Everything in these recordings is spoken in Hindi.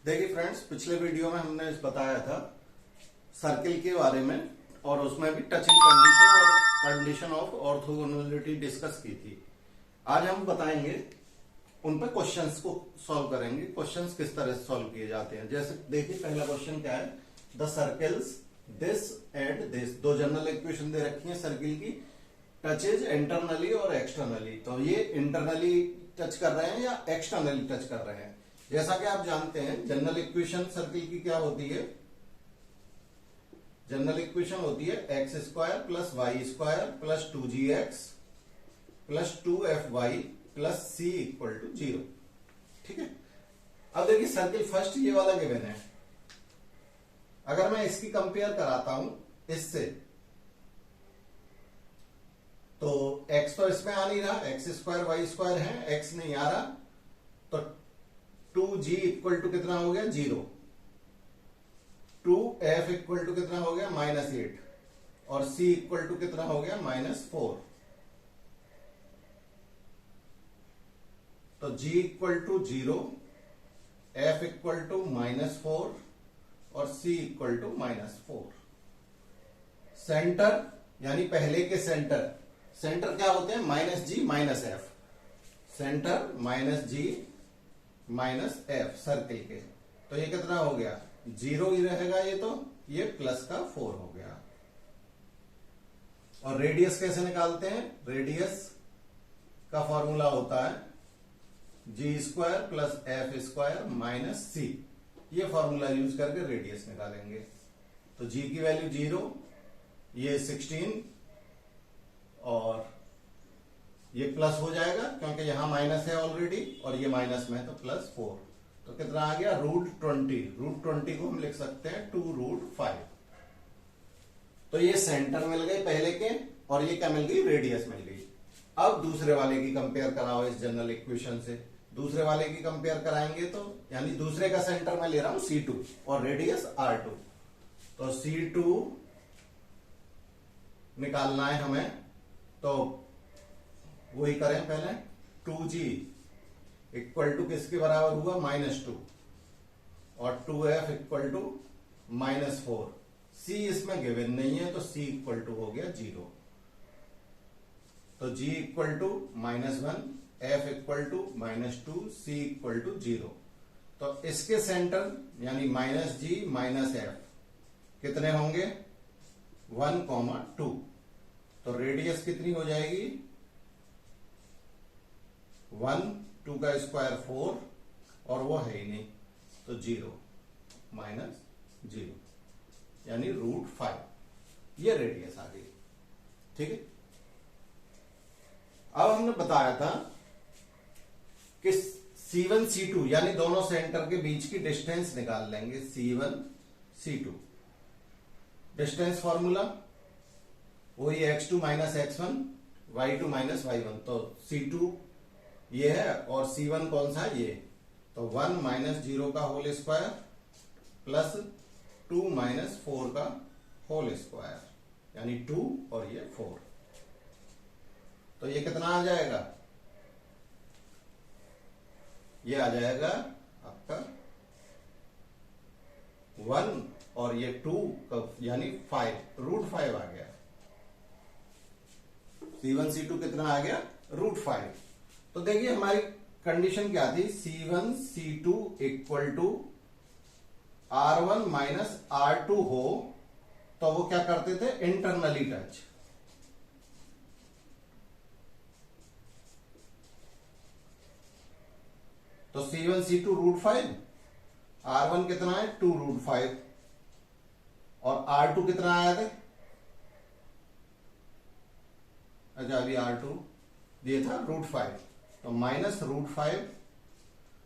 देखिए फ्रेंड्स, पिछले वीडियो में हमने बताया था सर्किल के बारे में और उसमें भी टचिंग कंडीशन और कंडीशन ऑफ ऑर्थोगोनैलिटी डिस्कस की थी। आज हम बताएंगे उन पे क्वेश्चंस को सॉल्व करेंगे। क्वेश्चंस किस तरह से सॉल्व किए जाते हैं। जैसे देखिए पहला क्वेश्चन क्या है, the circles this and this, दो जनरल इक्वेशन दे रखी है सर्किल की, टचेज इंटरनली और एक्सटर्नली। तो ये इंटरनली टच कर रहे हैं या एक्सटर्नली टच कर रहे हैं। जैसा कि आप जानते हैं जनरल इक्वेशन सर्किल की क्या होती है, जनरल इक्वेशन होती है x square plus y square plus 2gx plus 2fy plus c equal to 0। ठीक है। अब देखिए सर्किल फर्स्ट ये वाला गिवन है, अगर मैं इसकी कंपेयर कराता हूं इससे, तो x तो इसमें आ नहीं रहा, एक्स स्क्वायर वाई स्क्वायर है, x नहीं आ रहा, तो 2g इक्वल टू कितना हो गया 0, 2f इक्वल टू कितना हो गया -8 और c इक्वल टू कितना हो गया -4। तो g equal to 0, f equal to -4 और c इक्वल टू -4। सेंटर यानी पहले के सेंटर, सेंटर क्या होते हैं -g -f, centre -g -f circle के, तो ये कितना हो गया 0 ही रहेगा, ये तो ये प्लस का 4 हो गया। और रेडियस कैसे निकालते हैं, रेडियस का फॉर्मूला होता है g square plus f square minus c, ये फॉर्मूला यूज करके रेडियस निकालेंगे। तो g की वैल्यू 0, ये 16 और ये प्लस हो जाएगा क्योंकि यहां माइनस है ऑलरेडी और ये माइनस में है तो +4, तो कितना आ गया √20। √20 को हम लिख सकते हैं 2√5। तो ये सेंटर मिल गए पहले के और ये क्या मिल गई, रेडियस मिल गई। अब दूसरे वाले की कंपेयर कराओ इस जनरल इक्वेशन से, दूसरे वाले की कंपेयर कराएंगे तो यानी दूसरे का सेंटर मैं ले रहा हूं C2 और रेडियस R2, तो C2 निकालना है हमें, तो वही करें पहले। 2g इक्वल टू किसके बराबर हुआ -2 और 2f इक्वल टू -4। c इसमें गिवन नहीं है तो c इक्वल टू हो गया 0। तो g equal to -1, f equal to -2, c equal to 0। तो इसके सेंटर यानी -g -f कितने होंगे 1, 2। तो रेडियस कितनी हो जाएगी 1, 2 का स्क्वायर 4 और वो है ही नहीं, तो 0 -0 यानी √5, ये रेडियस आ गई। ठीक है। अब हमने बताया था कि C1 C2 यानी दोनों सेंटर के बीच की डिस्टेंस निकाल लेंगे। C1 C2 डिस्टेंस फॉर्मूला वही x2 -x1 y2 -y1, तो C2 ये है और C1 कौन सा है ये, तो 1 -0 का होल स्क्वायर प्लस 2 -4 का होल स्क्वायर यानी 2 और ये 4। तो ये कितना आ जाएगा, ये आ जाएगा आपका 1 और ये 2 का यानी 5, √5 आ गया। C1 C2 कितना आ गया √5। तो देखिए हमारी कंडीशन क्या थी, C1 C2 equal to R1 minus R2 हो तो वो क्या करते थे इंटरनली टच। तो C1 C2 √5, R1 कितना है 2√5 और R2 कितना आया था, अच्छा अभी R2 ये था √5, तो -√5,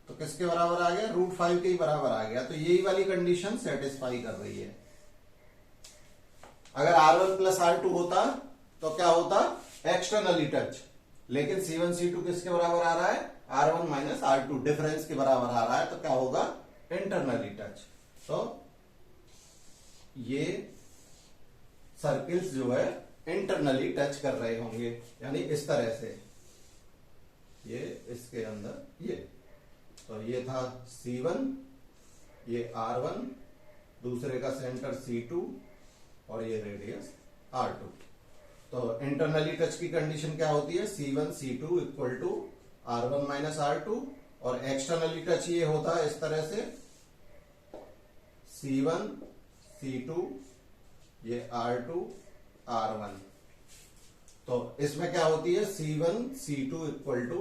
तो किसके बराबर आ गया √5 के ही बराबर आ गया। तो यही वाली कंडीशन सेटिस्फाई कर रही है। अगर R1 प्लस R2 होता तो क्या होता एक्सटर्नली टच, लेकिन C1 C2 किसके बराबर आ रहा है R1 माइनस R2 डिफरेंस के बराबर आ रहा है, तो क्या होगा इंटरनली टच। तो ये सर्किल्स जो है इंटरनली टच कर रहे होंगे, यानी इस तरह से ये इसके अंदर ये, तो ये था C1 ये R1, दूसरे का सेंटर C2 और ये रेडियस R2। तो इंटरनली टच की कंडीशन क्या होती है, C1 C2 equal to R1 minus R2, और एक्सटर्नली टच ये होता है इस तरह से C1 C2 ये R2 R1। तो इसमें क्या होती है C1 C2 equal to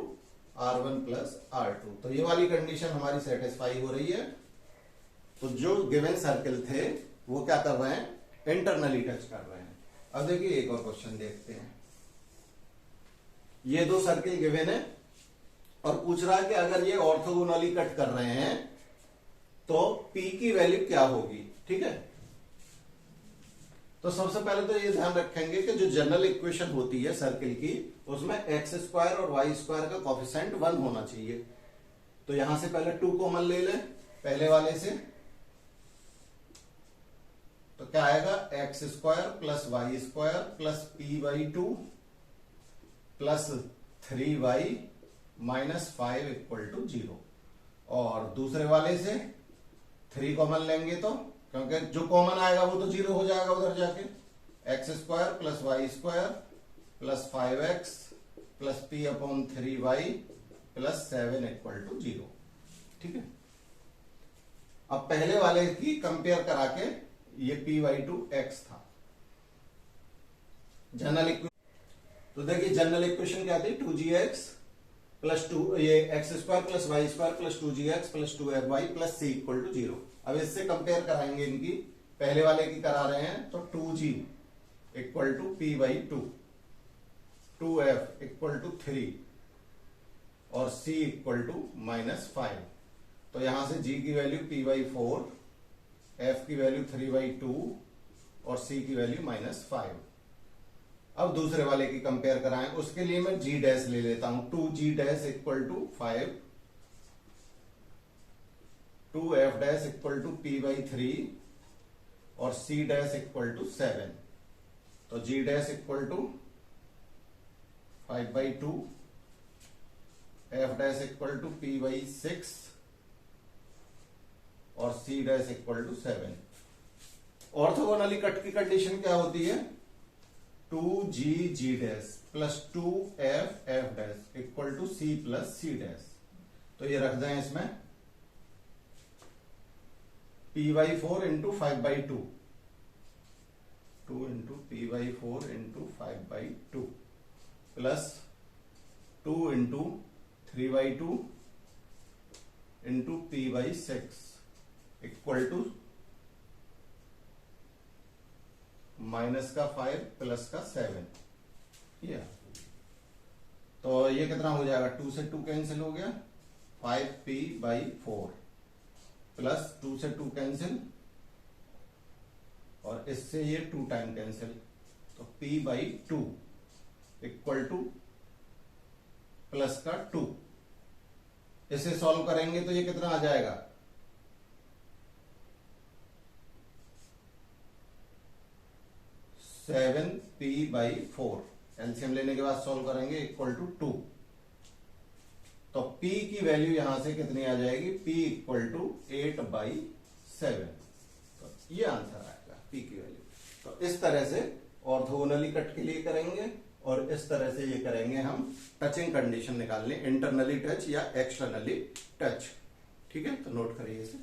R1 plus R2। तो ये वाली कंडीशन हमारी सेटिस्फाई हो रही है। तो जो गिवन सर्किल थे वो क्या कर रहे हैं, इंटरनली टच कर रहे हैं। अब देखिए एक और क्वेश्चन देखते हैं। ये दो सर्किल गिवन है और पूछ रहा है कि अगर ये ऑर्थोगोनली कट कर रहे हैं तो P की वैल्यू क्या होगी। ठीक है, तो सबसे पहले तो ये ध्यान रखेंगे कि जो जनरल इक्वेशन होती है सर्किल की, उसमें x स्क्वायर और y स्क्वायर का कोफिशिएंट 1 होना चाहिए। तो यहां से पहले 2 कॉमन ले लें पहले वाले से, तो क्या आएगा x square plus y square plus p/2 plus 3y minus 5 equal to 0। और दूसरे वाले से 3 कॉमन लेंगे तो, क्योंकि जो कॉमन आएगा वो तो 0 हो जाएगा उधर जाके, x square plus y square plus 5x plus p/3y plus 7 equal to 0। ठीक है, अब पहले वाले की कंपेयर करा के ये p/2 x था जनरल इक्वेशन। तो देखिए जनरल इक्वेशन क्या थी, 2gx प्लस 2 ये x square plus y square plus 2gx plus 2fy plus c equal to 0। अब इससे कंपेयर कराएंगे इनकी, पहले वाले की करा रहे हैं तो 2g equal to p/2, 2f equal to 3 और c इक्वल टू -5। तो यहां से g की वैल्यू p/4, f की वैल्यू 3/2 और c की वैल्यू -5। अब दूसरे वाले की कंपेयर कराएं, उसके लिए मैं g डैश ले लेता हूं, 2g dash equal to 5, 2f dash equal to p/3 और c डैश इक्वल टू 7। तो g dash equal to 5/2, f dash equal to p/6 और c dash equal to 7। Orthogonally cut की कंडीशन क्या होती है, 2g dash plus 2f dash equal to c plus c dash. तो ये रख दें इसमें p/4 into 5/2, 2 into p/4 into 5/2 plus 2 into 3/2 into p/6 equal to minus का 5 प्लस का 7। ये तो ये कितना हो जाएगा, 2 से 2 कैंसिल हो गया, 5p/4 प्लस 2 से 2 कैंसिल और इससे ये 2 टाइम कैंसिल, तो p/2 इक्वल टू प्लस का 2। इसे सॉल्व करेंगे तो ये कितना आ जाएगा, 7p/4। एलसीएम लेने के बाद सॉल्व करेंगे इक्वल टू 2। तो p की वैल्यू यहां से कितनी आ जाएगी, p इक्वल टू 8/7। तो ये आंसर आएगा p की वैल्यू। तो इस तरह से ऑर्थोगोनली कट के लिए करेंगे और इस तरह से ये करेंगे हम टचिंग कंडीशन निकालने, इंटरनली टच या एक्सटर्नली टच। ठीक है, तो नोट करिए इसे।